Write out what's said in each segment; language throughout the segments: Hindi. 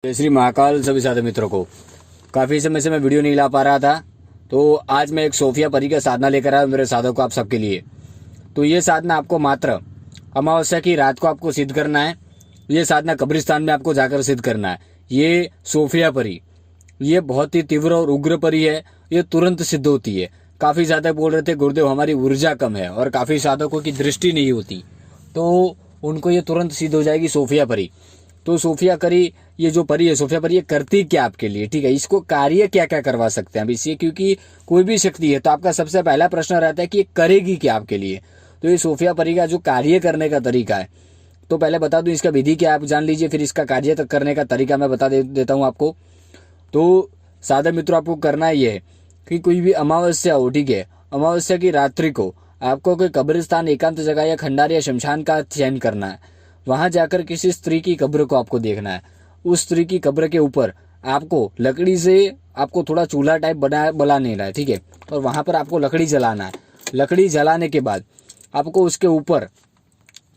जय श्री महाकाल। सभी साथी मित्रों को काफ़ी समय से मैं वीडियो नहीं ला पा रहा था, तो आज मैं एक सोफिया परी का साधना लेकर आया मेरे साधक को, आप सबके लिए। तो ये साधना आपको मात्र अमावस्या की रात को आपको सिद्ध करना है। ये साधना कब्रिस्तान में आपको जाकर सिद्ध करना है। ये सोफिया परी ये बहुत ही तीव्र और उग्र परी है। ये तुरंत सिद्ध होती है। काफ़ी साधक बोल रहे थे गुरुदेव हमारी ऊर्जा कम है, और काफ़ी साधकों की दृष्टि नहीं होती, तो उनको ये तुरंत सिद्ध हो जाएगी सोफिया परी। तो सोफिया परी ये जो परी है सोफिया परी ये करती क्या आपके लिए, ठीक है, इसको कार्य क्या क्या करवा सकते हैं अब इससे, क्योंकि कोई भी शक्ति है तो आपका सबसे पहला प्रश्न रहता है कि ये करेगी क्या आपके लिए। तो ये सोफिया परी का जो कार्य करने का तरीका है, तो पहले बता दूं इसका विधि क्या आप जान लीजिए, फिर इसका कार्य तक करने का तरीका मैं बता देता हूँ आपको। तो साधक मित्रों, आपको करना ये है कि कोई भी अमावस्या हो, ठीक है, अमावस्या की रात्रि को आपको कोई कब्रिस्तान, एकांत जगह या खंडार या शमशान का चयन करना है। वहां जाकर किसी स्त्री की कब्र को आपको देखना है। उस स्त्री की कब्र के ऊपर आपको लकड़ी से आपको थोड़ा चूल्हा टाइप बना लेना है, ठीक है, और वहां पर आपको लकड़ी जलाना है। लकड़ी जलाने के बाद आपको उसके ऊपर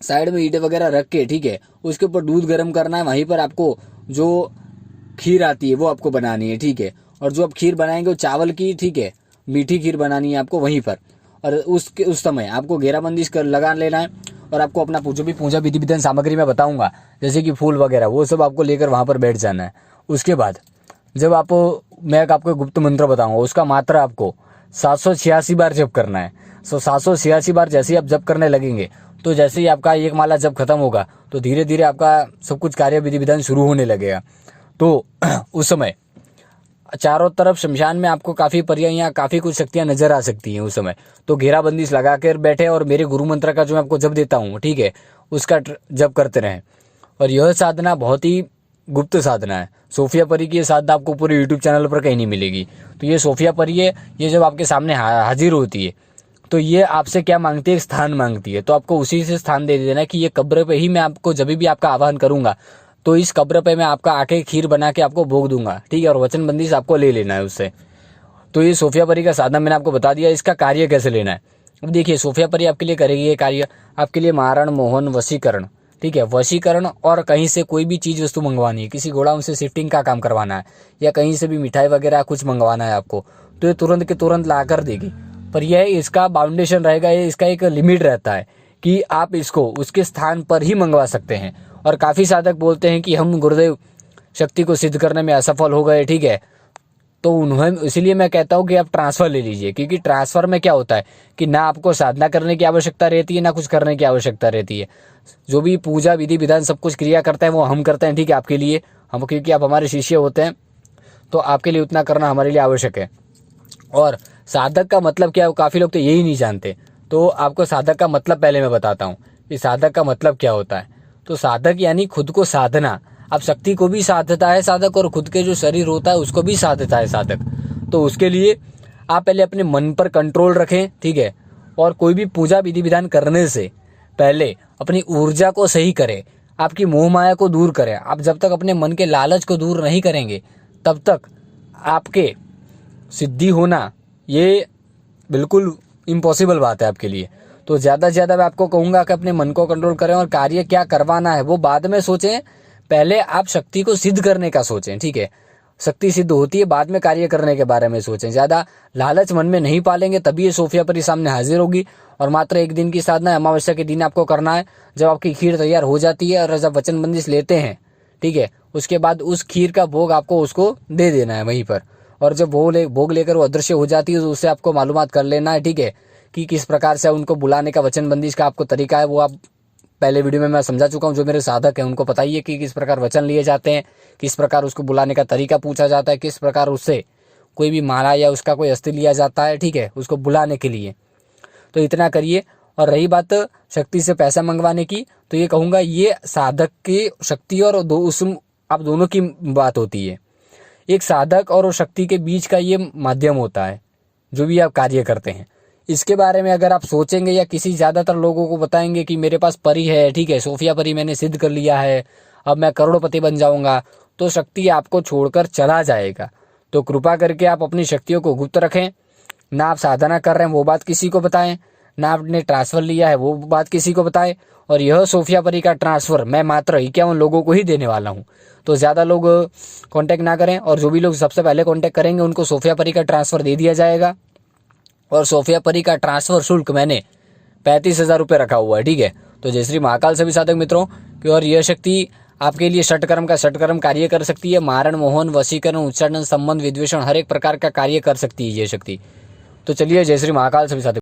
साइड में ईंटें वगैरह रख के, ठीक है, उसके ऊपर दूध गर्म करना है। वहीं पर आपको जो खीर आती है वो आपको बनानी है, ठीक है, और जो आप खीर बनाएंगे वो चावल की, ठीक है, मीठी खीर बनानी है आपको वहीं पर। और उस समय आपको घेराबंदी लगा लेना है, और आपको अपना जो भी पूजा विधि विधान सामग्री मैं बताऊंगा, जैसे कि फूल वगैरह, वो सब आपको लेकर वहां पर बैठ जाना है। उसके बाद जब मैं आपको गुप्त मंत्र बताऊंगा, उसका मात्र आपको 786 बार जप करना है। 786 बार जैसे ही आप जप करने लगेंगे, तो जैसे ही आपका एक माला जप खत्म होगा, तो धीरे धीरे आपका सब कुछ कार्य विधि विधान शुरू होने लगेगा। तो उस समय चारों तरफ शमशान में आपको काफी परियां, काफी कुछ शक्तियां नजर आ सकती हैं उस समय। तो घेराबंदी लगा कर बैठे और मेरे गुरु मंत्र का जो मैं आपको जप देता हूँ, ठीक है, उसका जप करते रहें। और यह साधना बहुत ही गुप्त साधना है। सोफिया परी की ये साधना आपको पूरे यूट्यूब चैनल पर कहीं नहीं मिलेगी। तो ये सोफिया परी है, ये जब आपके सामने हाजिर होती है, तो ये आपसे क्या मांगती है, एक स्थान मांगती है। तो आपको उसी से स्थान दे देना कि ये कब्र पे ही मैं आपको जब भी आपका आह्वान करूंगा, तो इस कब्र पे मैं आपका आके खीर बना के आपको भोग दूंगा, ठीक है, और वचनबंदी से आपको ले लेना है उससे। तो ये सोफिया परी का साधना मैंने आपको बता दिया। इसका कार्य कैसे लेना है, अब देखिए, सोफिया परी आपके लिए करेगी ये कार्य, आपके लिए मारण, मोहन, वशीकरण, ठीक है, वशीकरण, और कहीं से कोई भी चीज वस्तु मंगवानी है, किसी गोडाउन से शिफ्टिंग का काम करवाना है, या कहीं से भी मिठाई वगैरह कुछ मंगवाना है आपको, तो ये तुरंत के तुरंत ला कर देगी। पर यह इसका बाउंडेशन रहेगा, ये इसका एक लिमिट रहता है कि आप इसको उसके स्थान पर ही मंगवा सकते हैं। और काफी साधक बोलते हैं कि हम गुरुदेव शक्ति को सिद्ध करने में असफल हो गए, ठीक है, तो उन्हें इसीलिए मैं कहता हूं कि आप ट्रांसफर ले लीजिए, क्योंकि ट्रांसफर में क्या होता है कि ना आपको साधना करने की आवश्यकता रहती है, ना कुछ करने की आवश्यकता रहती है। जो भी पूजा विधि विधान सब कुछ क्रिया करते हैं वो हम करते हैं, ठीक है, आपके लिए, हम, क्योंकि आप हमारे शिष्य होते हैं, तो आपके लिए उतना करना हमारे लिए आवश्यक है। और साधक का मतलब क्या है, काफी लोग तो यही नहीं जानते। तो आपको साधक का मतलब पहले मैं बताता हूँ कि साधक का मतलब क्या होता है। तो साधक यानी खुद को साधना। अब शक्ति को भी साधता है साधक, और खुद के जो शरीर होता है उसको भी साधता है साधक। तो उसके लिए आप पहले अपने मन पर कंट्रोल रखें, ठीक है, और कोई भी पूजा विधि विधान करने से पहले अपनी ऊर्जा को सही करें, आपकी मोह माया को दूर करें। आप जब तक अपने मन के लालच को दूर नहीं करेंगे, तब तक आपके सिद्धि होना ये बिल्कुल इम्पॉसिबल बात है आपके लिए। तो ज़्यादा से ज़्यादा मैं आपको कहूँगा कि अपने मन को कंट्रोल करें, और कार्य क्या करवाना है वो बाद में सोचें, पहले आप शक्ति को सिद्ध करने का सोचें, ठीक है। शक्ति सिद्ध होती है, बाद में कार्य करने के बारे में सोचें। ज़्यादा लालच मन में नहीं पालेंगे तभी ये सोफिया परी सामने हाजिर होगी। और मात्र एक दिन की साधना अमावस्या के दिन आपको करना है। जब आपकी खीर तैयार हो जाती है और जब वचनबंदी लेते हैं, ठीक है, उसके बाद उस खीर का भोग आपको उसको दे देना है वहीं पर। और जब भोग लेकर वो अदृश्य हो जाती है, तो उससे आपको मालूमात कर लेना है, ठीक है, कि किस प्रकार से उनको बुलाने का वचनबंदी का आपको तरीका है, वो आप पहले वीडियो में मैं समझा चुका हूँ। जो मेरे साधक हैं उनको पता ही है कि किस प्रकार वचन लिए जाते हैं, किस प्रकार उसको बुलाने का तरीका पूछा जाता है, किस प्रकार उससे कोई भी माला या उसका कोई अस्थि लिया जाता है, ठीक है, उसको बुलाने के लिए। तो इतना करिए। और रही बात शक्ति से पैसा मंगवाने की, तो ये कहूँगा ये साधक की शक्ति और आप दोनों की बात होती है। एक साधक और शक्ति के बीच का ये माध्यम होता है जो भी आप कार्य करते हैं। इसके बारे में अगर आप सोचेंगे या किसी ज़्यादातर लोगों को बताएंगे कि मेरे पास परी है, ठीक है, सोफिया परी मैंने सिद्ध कर लिया है, अब मैं करोड़पति बन जाऊंगा, तो शक्ति आपको छोड़कर चला जाएगा। तो कृपा करके आप अपनी शक्तियों को गुप्त रखें। ना आप साधना कर रहे हैं वो बात किसी को बताएं, ना आपने ट्रांसफर लिया है वो बात किसी को बताए। और यह सोफिया परी का ट्रांसफर मैं मात्र 51 लोगों को ही देने वाला हूँ। तो ज़्यादा लोग कांटेक्ट ना करें, और जो भी लोग सबसे पहले कांटेक्ट करेंगे उनको सोफिया परी का ट्रांसफ़र दे दिया जाएगा। और सोफिया परी का ट्रांसफ़र शुल्क मैंने 35,000 रुपये रखा हुआ है, ठीक है। तो जय श्री महाकाल सभी साधक मित्रों कि और यह शक्ति आपके लिए षटकर्म का षटकर्म कार्य कर सकती है। मारण, मोहन, वशीकरण, उच्चारण, संबंध, विद्वेषण हर एक प्रकार का कार्य कर सकती है ये शक्ति। तो चलिए जय श्री महाकाल सभी साधक।